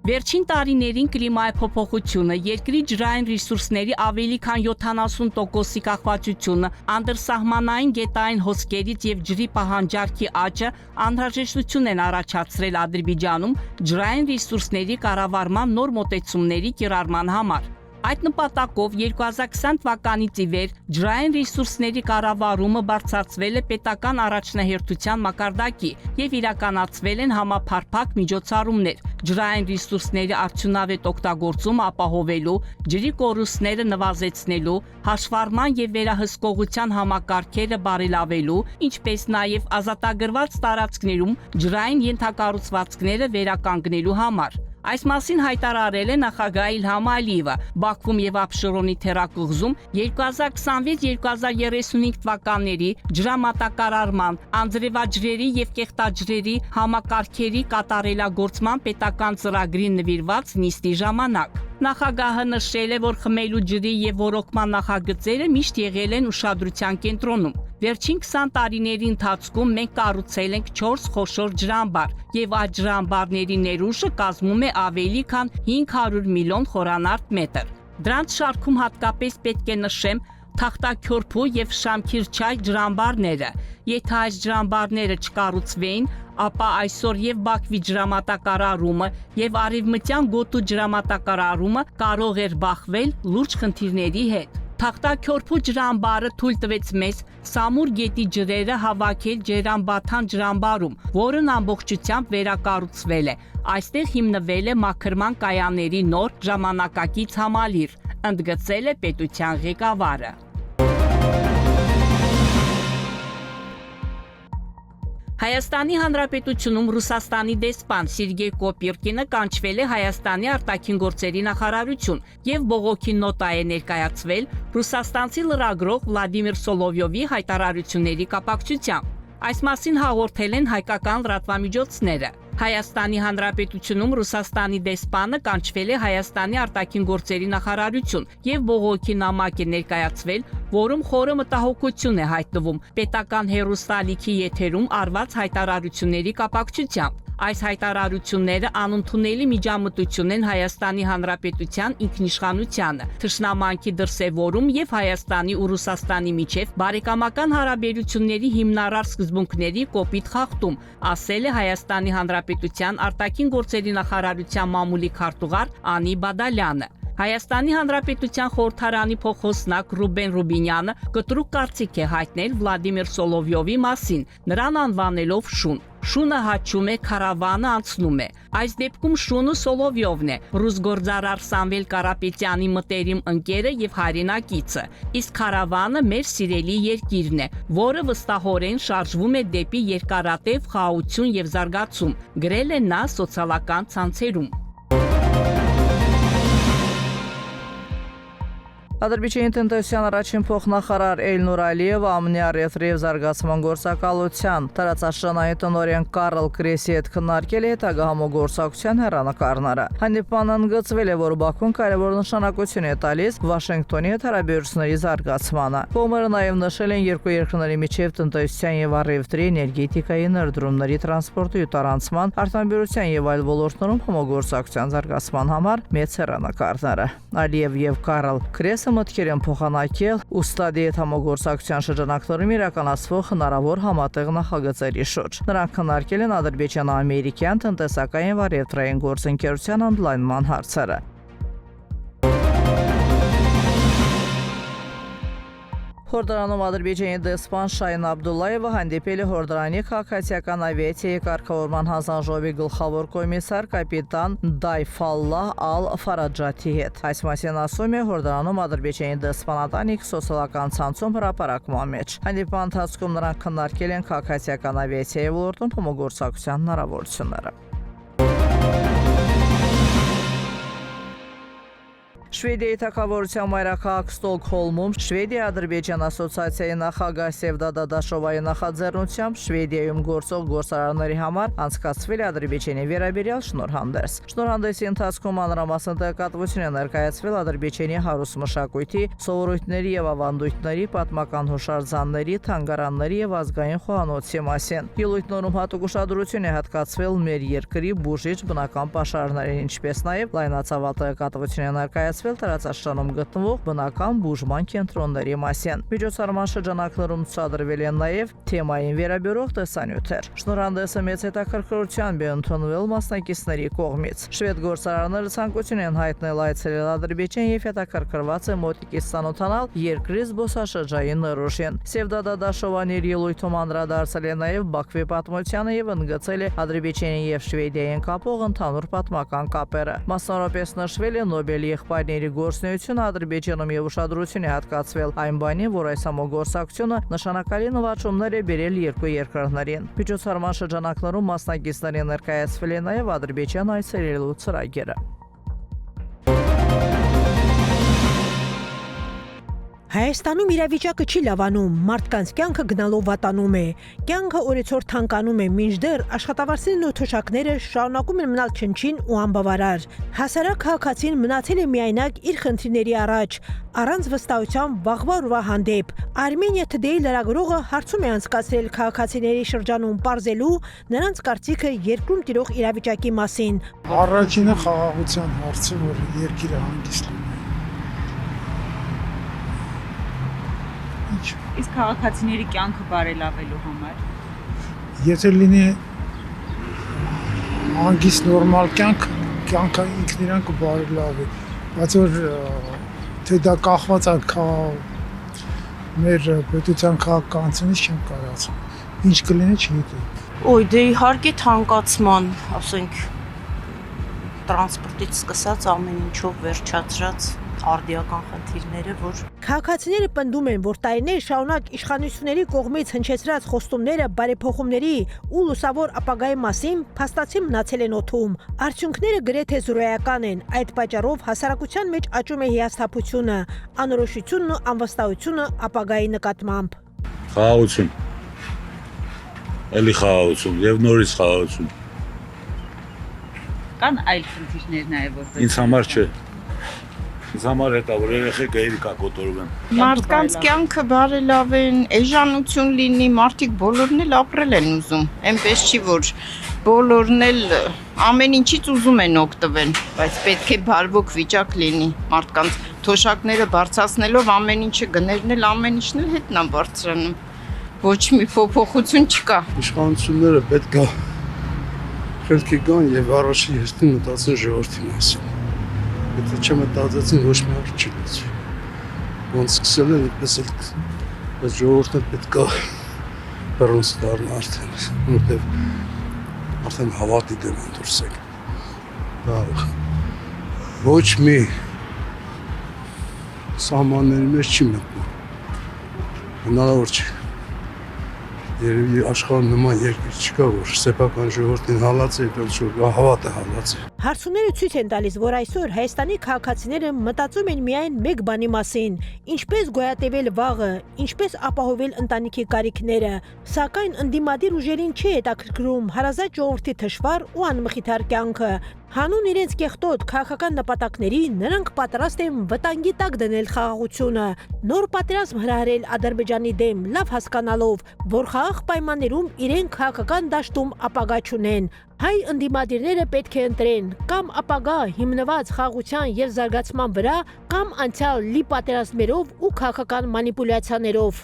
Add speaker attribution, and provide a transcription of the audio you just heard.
Speaker 1: Վերջին տարիներին կլիմայի փոփոխությունը, երկրի ջրային ռեսուրսների ավելի քան 70%-ի կախվածությունը, անդրսահմանային գետային հոսքերից եւ ջրի պահանջարկի աճը անհրաժեշտություն են առաջացրել Ադրբեջանում ջրային ռեսուրսների կառավարման նոր մոտեցումների կիրառման համար։ Այդ նպատակով 2020 թվականից ի վեր ջրային ռեսուրսների կառավարումը բարձրացվել է պետական առաջնահերթության մակարդակի եւ իրականացվել են համապարփակ միջոցառումներ ջրային ռեսուրսների արդյունավետ օգտագործումը ապահովելու, ջրի կորուստները նվազեցնելու, հաշվառման եւ վերահսկողության համակարգերը բարելավելու, ինչպես նաեւ ազատագրված տարածքներում ջրային ենթակառուցվածքները վերականգնելու համար։ Այս մասին հայտարարել է նախագահ Իլհամ Ալիևը Բաքվում եւ Աբշերոնի թերակղզում 2025-2035 թվականների ջրամատակարարման, անձրևաջրերի եւ կեղտաջրերի համակարգերի կատարելագործման պետական ծրագրին նվիրված նիստի ժամանակ։ Նախագահը նշել է, որ խմելու ջրի եւ ոռոգման նախագծերը միշտ եղել են ուշադրության կենտրոնում։ Վերջին 20 տարիների ընթացքում մենք կառուցել ենք 4 խոշոր ջրամբար եւ այդ ջրամբարների ներուժը կազմում է ավելի քան 500 միլիոն խորանարդ մետր։ Դրանց շարքում հատկապես պետք է նշեմ Թախտաքյորփու եւ Շամքիրչայ ջրամբարները։ Եթե այս ջրամբարները չկառուցվեին, ապա այսօր եւ Բաքվի ջրամատակարարումը եւ Արևմտյան գոտու ջրամատակարարումը կարող էր բախվել լուրջ խնդիրների հետ։ Թախտաքյորփու ջրամբարը թույլ տվեց մեզ Սամուր գետի ջրերը հավաքել Ջերանբաթան ջրամբարում, որն ամբողջությամբ վերակառուցվել է։ Այստեղ հիմնվել է մաքրման կայանների նոր ժամանակակից համալիր, ընդգծել է պետության ղեկավարը։ Հայաստանի Հանրապետությունում Ռուսաստանի դեսպան Սերգեյ Կոպիրկինը կանչվել է Հայաստանի արտաքին գործերի նախարարություն եւ բողոքի նոտա է ներկայացվել ռուսաստանցի լրագրող Վլադիմիր Սոլովյովի հայտարարությունների կապակցությամբ։ Այս մասին հաղորդել են հայկական լրատվամիջոցները։ Հայաստանի Հանրապետությունում Ռուսաստանի դեսպանը կանչվել է Հայաստանի արտաքին գործերի նախարարություն եւ բողոքի նամակ է ներկայացվել, որում խորը մտահոգություն է հայտնվում պետական հեռուստալիքի եթերում արված հայտարարությունների կապակցությամբ։ Այս հայտարարությունները անընդունելի միջամտություն են Հայաստանի Հանրապետության ինքնիշխանությանը, թշնամանքի դրսևորում եւ Հայաստանի ու Ռուսաստանի միջև բարեկամական հարաբերությունների հիմնարար սկզբունքների կոպիտ խախտում, ասել է Հայաստանի Հանրապետության արտաքին գործերի նախարարության մամուլի քարտուղար Անի Բադալյանը։ Հայաստանի Հանրապետության խորհրդարանի փոխոսնակ Ռուբեն Ռուբինյանը կտրուկ կարծիք է հայտնել Վլադիմիր Սոլովյովի մասին, նրան անվանելով շուն։ Շունը հաչում է, քարավանը անցնում է։ Այս դեպքում շունը Սոլովյովն է, ռուս գործարար Սամվել Կարապետյանի մտերիմ ընկերը եւ հայրենակիցը։ Իսկ քարավանը մեր սիրելի երկիրն է, որը վստահորեն շարժվում է դեպի երկարատև խաղաղություն եւ զարգացում, գրել է նա սոցիալական ցանցերում։
Speaker 2: Ադրբեջանի տնտեսության առաջին փոխնախարար Էլնուր Ալիևը ԱՄՆ առևտրի եւ զարգացման գործակալության տարածաշրջանային տնօրեն Կարլ Կրեսի հետ քննարկել է հետագա համագործակցության հեռանկարները։ Հանդիպմանը ընդգծվել է, որ Բաքուն կարևոր նշանակություն է տալիս Վաշինգտոնի հետ հարաբերությունների զարգացմանը։ Կողմերը նաեւ նշել են երկու երկրների միջև տնտեսության եւ առևտրի, էներգետիկայի, ներդրումների, տրանսպորտի ու տարանցման, արտադրության եւ այլ ոլորտներում համագործակցության զարգացման համար մեծ հեռանկարները։ Ալիև եւ Կարլ Կրեսը մտքեր են փոխանակել ուստադի հետ համագործակցության շրջանակներում իրականացվող հնարավոր համատեղ նախագծերի շուրջ։ Նրանք քննարկել են ադրբեջանա-ամերիկյան տնտեսական եւ առևտրային գործընկերության ընդլայնման հարցերը։ Հորդարանում Ադրբեջանի դեսպան Շահին Աբդուլլայևը հանդիպել է Հորդարանի քաղաքացիական ավիացիայի կարգավորման հանձնաժողովի գլխավոր կոմիսար կապիտան Դայֆալլահ Ալ-Ֆարաջաթի հետ։ Այս մասին ասում է Հորդարանում Ադրբեջանի դեսպանատանի սոցիալական ցանցում հրապարակման մեջ։ Հանդիպման ընթացքում նրանք քննարկել են քաղաքացիական ավիացիայի ոլորտում համագործակցության հնարավորությունները։ Շվեդիայի թագավորության մայրաքաղաք Ստոկհոլմում Շվեդիա-Ադրբեջան ասոցիացիայի նախագահ Սևդա Դադաշովայի նախաձեռնությամբ Շվեդիայում գործող գործարանների համար անցկացվել է Ադրբեջանի վերաբերյալ շնորհանդես։ Շնորհանդեսի ընթացքում մանրամասն տեղեկատվություն է ներկայացվել Ադրբեջանի հարուստ մշակույթի, սովորույթների եւ ավանդույթների, պատմական հուշարձանների, թանգարանների եւ ազգային խոհանոցի մասին։ Ելույթներում հատուկ ուշադրություն է հատկացվել մեր երկրի բուժիչ բնական պաշարներին, ինչպես նաեւ լայնածավալ տեղեկատվություն է ներկայացվել տարածաշրջանում գտնվող բնական բուժման կենտրոնների մասին։ Միջոցառման շրջանակներում ցուցադրվել են նաեւ թեմային վերաբերող տեսանյութեր։ Շնորհանդեսը մեծ հետաքրքրությամբ է ընդունվել մասնակիցների կողմից։ Շվեդ գործարանները ցանկություն են հայտնել այցելել Ադրբեջան եւ հետաքրքրված է մոտիկից ծանոթանալ երկրի զբոսաշրջային նրոշին։ Սևդա Դադաշովան իր ելույթում անդրադարձել է նաեւ Բաքվի պատմությանը եւ ընդգծել է Ադրբեջանի եւ Շվեդիային կապող ընդհանուր պատմական կապերը։ Մասնավորապես նշվել է Նոբելի եղբայրների գործունեությունը Ադրբեջանում եւ ուշադրություն է հատկացվել այն բանին, որ այս համագործակցությունը նշանակալի նվաճումներ է բերել երկու երկրներին։ Միջոցառման շրջանակներում մասնակիցներին ներկայացվել է նաեւ Ադրբեջան այցելելու ծրագիրը։
Speaker 3: Հայաստանում իրավիճակը չի լավանում, մարդկանց կյանքը գնալով վատանում է, կյանքը օրեցօր թանկանում է, մինչդեռ աշխատավարձերն ու թոշակները շարունակում են մնալ չնչին ու անբավարար։ Հասարակ քաղաքացին մնացել է միայնակ իր խնդիրների առաջ, առանց վստահության վաղվա օրվա հանդեպ։ Armenia Today լրագրողը հարցում է անցկացրել քաղաքացիների շրջանում պարզելու նրանց կարծիքը երկրում տիրող իրավիճակի մասին։
Speaker 4: Առաջինը խաղաղության հարցը, որ երկիրը հանգիստ լինի։
Speaker 5: Իսկ քաղաքացիների կյանքը բարելավելու համար
Speaker 4: Եթե լինի հանգիստ նորմալ կյանքը ինքն իրան կբարելավի, բայց որ թե դա կախված է մեր պետության քաղաքականությունից չեմ կարծում։ Ինչ կլինի չգիտեմ։
Speaker 6: Ոյ, դե իհարկե թանկացման, ասենք տրանսպորտից սկսած ամեն ինչով վերջացրած արդիական խնդիրները, որ
Speaker 3: Քաղաքացիները պնդում են, որ տարիներ շարունակ իշխանությունների կողմից հնչեցրած խոստումները բարեփոխումների ու լուսավոր ապագայի մասին փաստացի մնացել են օդում։ Արդյունքները գրեթե զրոյական են։ Այդ պատճառով հասարակության մեջ աճում է հիասթափությունը, անորոշությունն ու անվստահությունը ապագայի նկատմամբ։
Speaker 7: Խաղաղություն։ Էլի խաղաղություն եւ նորից խաղաղություն։
Speaker 5: կան այլ խնդիրներ նաև որպես
Speaker 7: Ինձ համար չէ։ Ինձ համար հետա որ երեխեքը երիկա կոտորվեն։
Speaker 6: մարդկանց կյանքը բարելավեն, էժանություն լինի, մարդիկ բոլորն էլ ապրել են ուզում։ Այնպես չի որ բոլորն էլ ամեն ինչից ուզում են օգտվել, բայց պետք է բարվոք վիճակ լինի։ Մարդկանց թոշակները բարձրացնելով ամեն ինչը գներն էլ ամեն ինչն էլ հետն է բարձրանում։ Ոչ մի փոփոխություն չկա։
Speaker 8: Իշխանությունները պետք է խելքի գան եւ առաջին հերթին մտածեն ժողովրդի մասին։ Եթե չմտածեցին ոչ մի բան չի լուծի։ Ոնց սկսել են այդպես էլ բայց ժողովուրդը պետք է բռնց դառնա արդեն հավատի դեմ են դուրս եկել։ Ոչ մի սահմանների մեջ չի մտնում։ Հնարավոր չի։ Երևի աշխարհում նման երկիր չկա, որ սեփական ժողովրդին հալած է, հավատը հալած է։
Speaker 3: Հարցումները ցույց են տալիս, որ այսօր Հայաստանի քաղաքացիները մտածում են միայն մեկ բանի մասին՝ ինչպես գոյատևել վաղը, ինչպես ապահովել ընտանիքի կարիքները, սակայն ընդդիմադիր ուժերին չի հետաքրքրում հարազատ ժողովրդի թշվառ ու անմխիթար կյանքը։ Հանուն իրենց կեղտոտ քաղաքական նպատակների նրանք պատրաստ են վտանգի տակ դնել խաղաղությունը, նոր պատերազմ հրահրել Ադրբեջանի դեմ, լավ հասկանալով, որ խաղաղ պայմաններում իրենք քաղաքական դաշտում ապագա չունեն։ Հայ ընդդիմադիրները պետք է ընտրեն կամ ապագա հիմնված խաղաղության եւ զարգացման վրա, կամ անցյալ լի պատերազմերով ու քաղաքական մանիպուլյացիաներով։